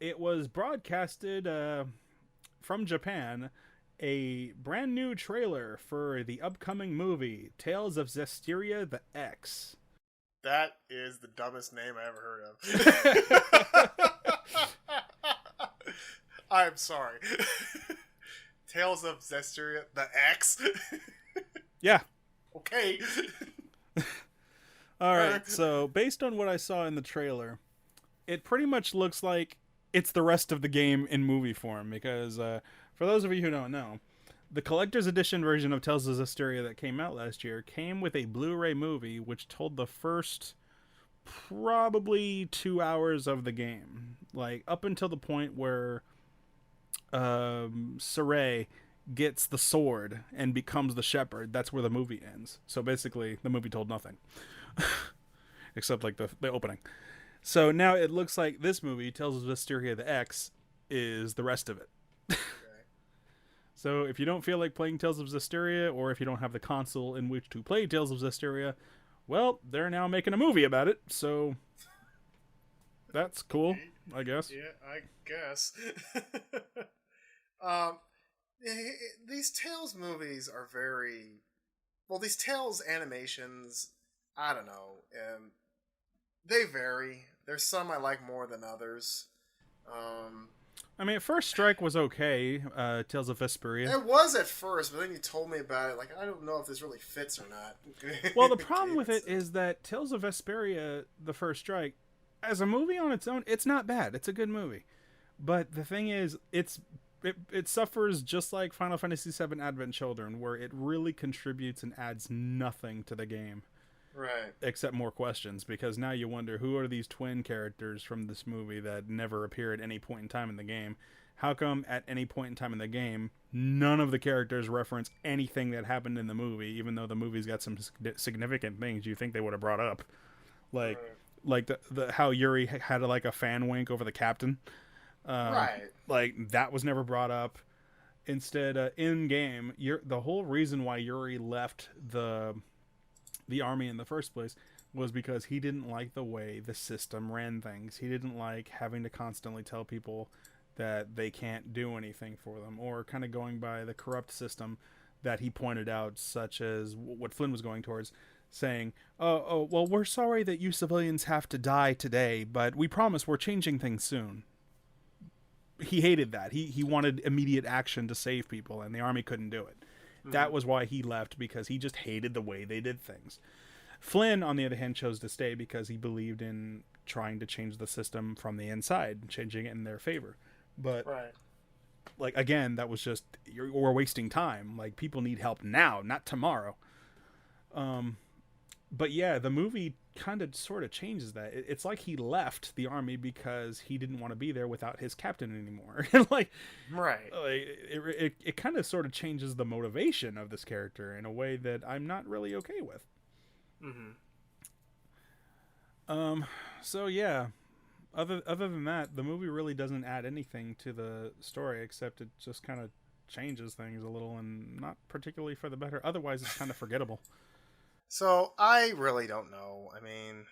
It was broadcasted from Japan, a brand new trailer for the upcoming movie Tales of Zestiria the X. That is the dumbest name I ever heard of. I'm sorry. Tales of Zestiria the X? Yeah. Okay. Alright, so based on what I saw in the trailer, it pretty much looks like it's the rest of the game in movie form, because for those of you who don't know, the collector's edition version of Tales of Zestiria that came out last year came with a Blu-ray movie which told the first probably 2 hours of the game, like up until the point where Saray gets the sword and becomes the shepherd. That's where the movie ends. So basically the movie told nothing except like the opening. So now it looks like this movie, Tales of Zestiria the X, is the rest of it. Okay. So if you don't feel like playing Tales of Zestiria, or if you don't have the console in which to play Tales of Zestiria, well, they're now making a movie about it, so that's cool, I guess. Yeah, I guess. These Tales movies are very... Well, these Tales animations, I don't know, they vary. There's some I like more than others. I mean, First Strike was okay, Tales of Vesperia. It was at first, but then you told me about it. Like, I don't know if this really fits or not. Well, the problem with it is that Tales of Vesperia, The First Strike, as a movie on its own, it's not bad. It's a good movie. But the thing is, it suffers just like Final Fantasy VII Advent Children, where it really contributes and adds nothing to the game. Right. Except more questions, because now you wonder, who are these twin characters from this movie that never appear at any point in time in the game? How come at any point in time in the game, none of the characters reference anything that happened in the movie, even though the movie's got some significant things you think they would have brought up? Like, like the how Yuri had like a fan wink over the captain. Right. Like, that was never brought up. Instead, in game, the whole reason why Yuri left the army in the first place was because he didn't like the way the system ran things. He didn't like having to constantly tell people that they can't do anything for them, or kind of going by the corrupt system that he pointed out, such as what Flynn was going towards, saying, oh, well, we're sorry that you civilians have to die today, but we promise we're changing things soon. He hated that. He wanted immediate action to save people, and the army couldn't do it. That was why he left, because he just hated the way they did things. Flynn, on the other hand, chose to stay because he believed in trying to change the system from the inside, changing it in their favor. But, like, again, that was just, we're wasting time. Like, people need help now, not tomorrow. But yeah, the movie kind of sort of changes that. It's like he left the army because he didn't want to be there without his captain anymore. Like, it kind of sort of changes the motivation of this character in a way that I'm not really okay with. So yeah, other than that, the movie really doesn't add anything to the story, except it just kind of changes things a little, and not particularly for the better. Otherwise, it's kind of forgettable. So, I really don't know. I mean,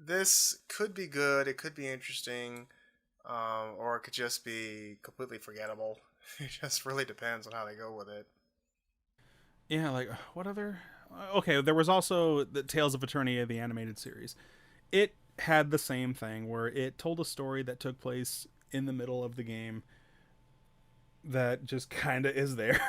this could be good, it could be interesting, or it could just be completely forgettable. It just really depends on how they go with it. Yeah, like, what other... Okay, there was also the Tales of Eternia, the animated series. It had the same thing, where it told a story that took place in the middle of the game that just kind of is there.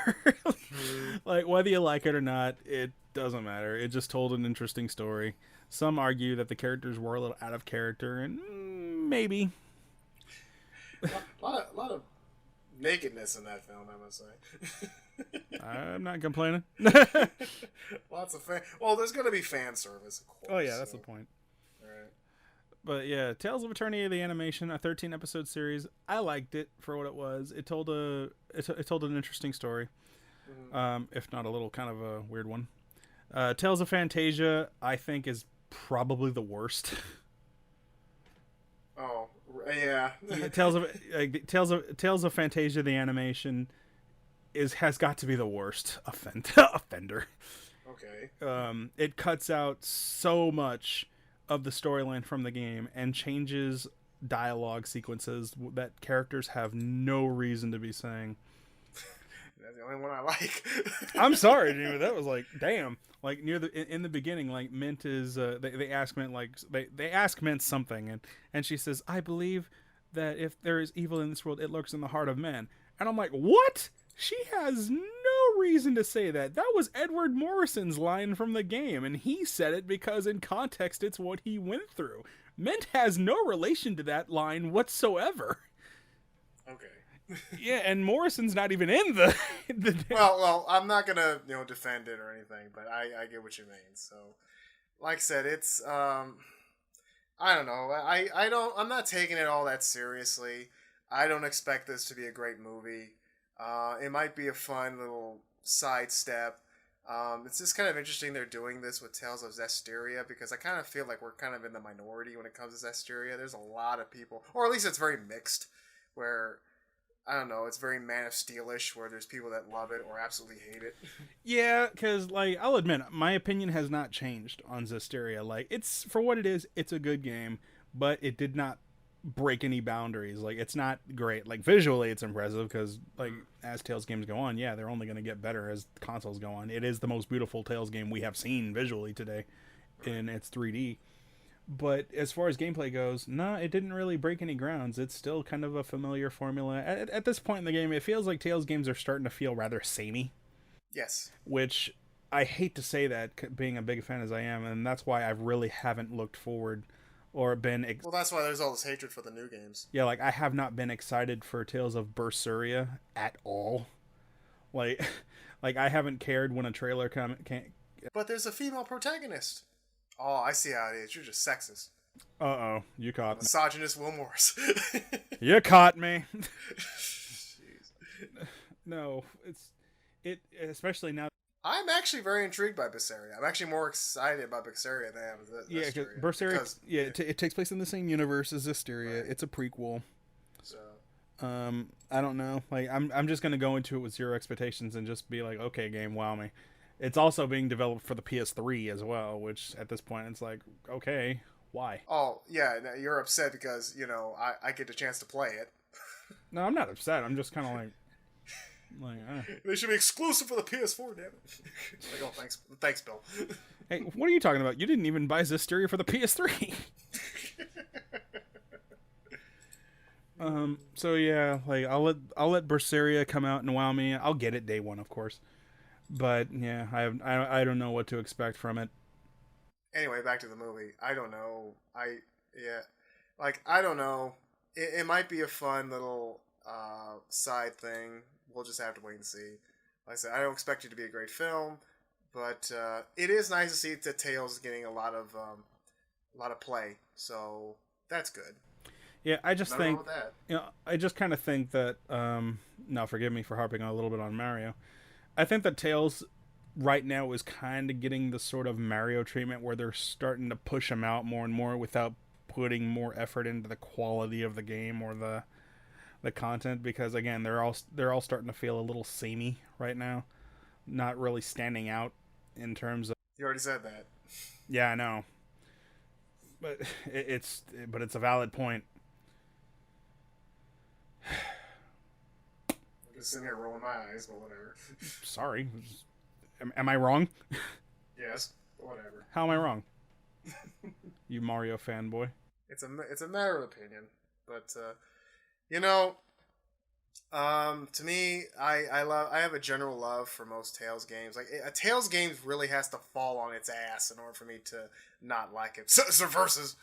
Like, whether you like it or not, it doesn't matter. It just told an interesting story. Some argue that the characters were a little out of character, and maybe. A lot of nakedness in that film, I must say. I'm not complaining. Lots of Well, there's going to be fan service, of course. Oh yeah, that's the point. Right. But yeah, Tales of Eternia, the animation, a 13-episode series. I liked it for what it was. It told an interesting story, if not a little kind of a weird one. Tales of Fantasia, I think, is probably the worst. Oh yeah. Tales of Fantasia, the animation, has got to be the worst offender. Okay. It cuts out so much of the storyline from the game and changes dialogue sequences that characters have no reason to be saying. That's the only one I like. I'm sorry, dude. That was like, damn. Like near the in the beginning, like Mint is they ask Mint like they ask Mint something and she says, "I believe that if there is evil in this world, it lurks in the heart of men." And I'm like, "What?" She has no reason to say that. That was Edward Morrison's line from the game, and he said it because in context it's what he went through. Mint has no relation to that line whatsoever. Okay. Yeah, and Morrison's not even in the Well, I'm not gonna defend it or anything, but I get what you mean. So, like I said, it's I don't know. I'm not taking it all that seriously. I don't expect this to be a great movie. It might be a fun little sidestep. It's just kind of interesting they're doing this with Tales of Zestiria because I kind of feel like we're kind of in the minority when it comes to Zestiria. There's a lot of people, or at least it's very mixed, where I don't know, it's very Man of Steel-ish, where there's people that love it or absolutely hate it. Yeah, because like I'll admit, my opinion has not changed on Zestiria. Like it's for what it is, it's a good game, but it did not break any boundaries. Like it's not great. Like visually, it's impressive because like as Tales games go on, yeah, they're only going to get better as consoles go on. It is the most beautiful Tales game we have seen visually today, in its 3D. But as far as gameplay goes, no, it didn't really break any grounds. It's still kind of a familiar formula. At this point in the game, it feels like Tales games are starting to feel rather samey, Yes. which I hate to say that, being a big fan as I am, and that's why I really haven't looked forward or been. Well, that's why there's all this hatred for the new games. Yeah, like I have not been excited for Tales of Berseria at all. Like, like I haven't cared when a trailer came. But there's a female protagonist. Oh, I see how it is. You're just sexist. Uh-oh, you caught me. Misogynist Will Morris. You caught me. No, it especially now. I'm actually very intrigued by Berseria. I'm actually more excited about Berseria than I am Yeah, because Berseria. Yeah, it takes place in the same universe as Zestiria. Right. It's a prequel. So, I don't know. Like, I'm just gonna go into it with zero expectations and just be like, okay, game, wow me. It's also being developed for the PS3 as well, which at this point it's like, okay, why? Oh yeah, you're upset because I get the chance to play it. No, I'm not upset. I'm just kind of like, They should be exclusive for the PS4, damn it. Like, oh, thanks, Bill. Hey, what are you talking about? You didn't even buy Zestiria for the PS3. So yeah, like I'll let Berseria come out and wow me. I'll get it day one, of course. But yeah, I don't know what to expect from it. Anyway, back to the movie. I don't know. I don't know. It might be a fun little side thing. We'll just have to wait and see. Like I said, I don't expect it to be a great film, but it is nice to see that Tales is getting a lot of play. So that's good. Yeah, I just think I just kind of think that now forgive me for harping a little bit on Mario. I think that Tales right now is kind of getting the sort of Mario treatment where they're starting to push him out more and more without putting more effort into the quality of the game or the content, because again they're all starting to feel a little samey right now, not really standing out in terms of. You already said that. Yeah, I know, but it's a valid point. Just sitting here rolling my eyes, but whatever. Sorry. Am I wrong? Yes, whatever. How am I wrong? You Mario fanboy. It's a matter of opinion, but to me, I have a general love for most Tales games. Like a Tales game really has to fall on its ass in order for me to not like it. So Versus,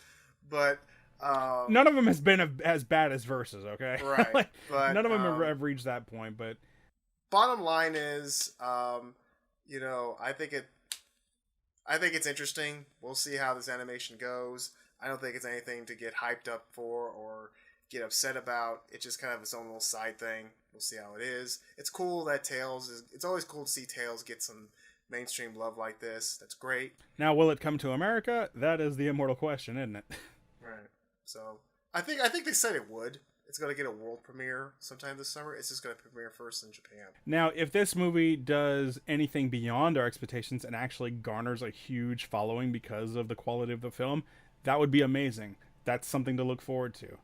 but. None of them has been as bad as Versus, okay? Right. Like, but none of them have reached that point, but bottom line is, I think it's interesting. We'll see how this animation goes. I don't think it's anything to get hyped up for or get upset about. It's just kind of its own little side thing. We'll see how it is. It's cool that it's always cool to see Tales get some mainstream love like this. That's great. Now, will it come to America? That is the immortal question, isn't it? Right. So I think they said it would. it's going to get a world premiere sometime this summer. It's just going to premiere first in Japan. Now, if this movie does anything beyond our expectations and actually garners a huge following because of the quality of the film, that would be amazing. That's something to look forward to.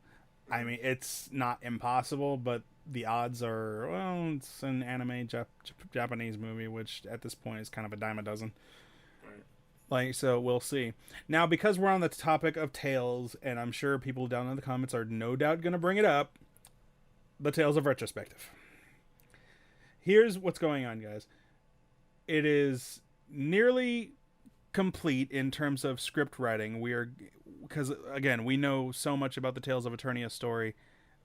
I Mm-hmm. mean, it's not impossible, but the odds are, well, it's an anime Japanese movie, which at this point is kind of a dime a dozen. Right. Like, so we'll see. Now, because we're on the topic of Tales, and I'm sure people down in the comments are no doubt going to bring it up, the Tales of Retrospective. Here's what's going on, guys. It is nearly complete in terms of script writing. We are, because again, we know so much about the Tales of Eternia story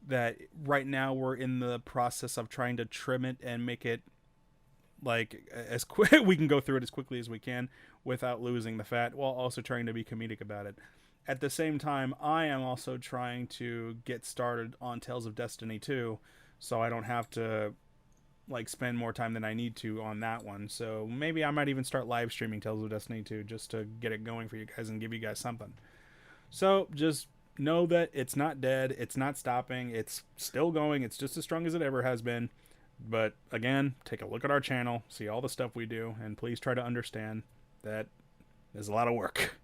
that right now we're in the process of trying to trim it and make it like as quick we can go through it as quickly as we can without losing the fat, while also trying to be comedic about it. At the same time, I am also trying to get started on Tales of Destiny 2, so I don't have to like spend more time than I need to on that one. So maybe I might even start live streaming Tales of Destiny 2 just to get it going for you guys and give you guys something. So just know that it's not dead, it's not stopping, it's still going, it's just as strong as it ever has been. But again, take a look at our channel, see all the stuff we do, and please try to understand that there's a lot of work.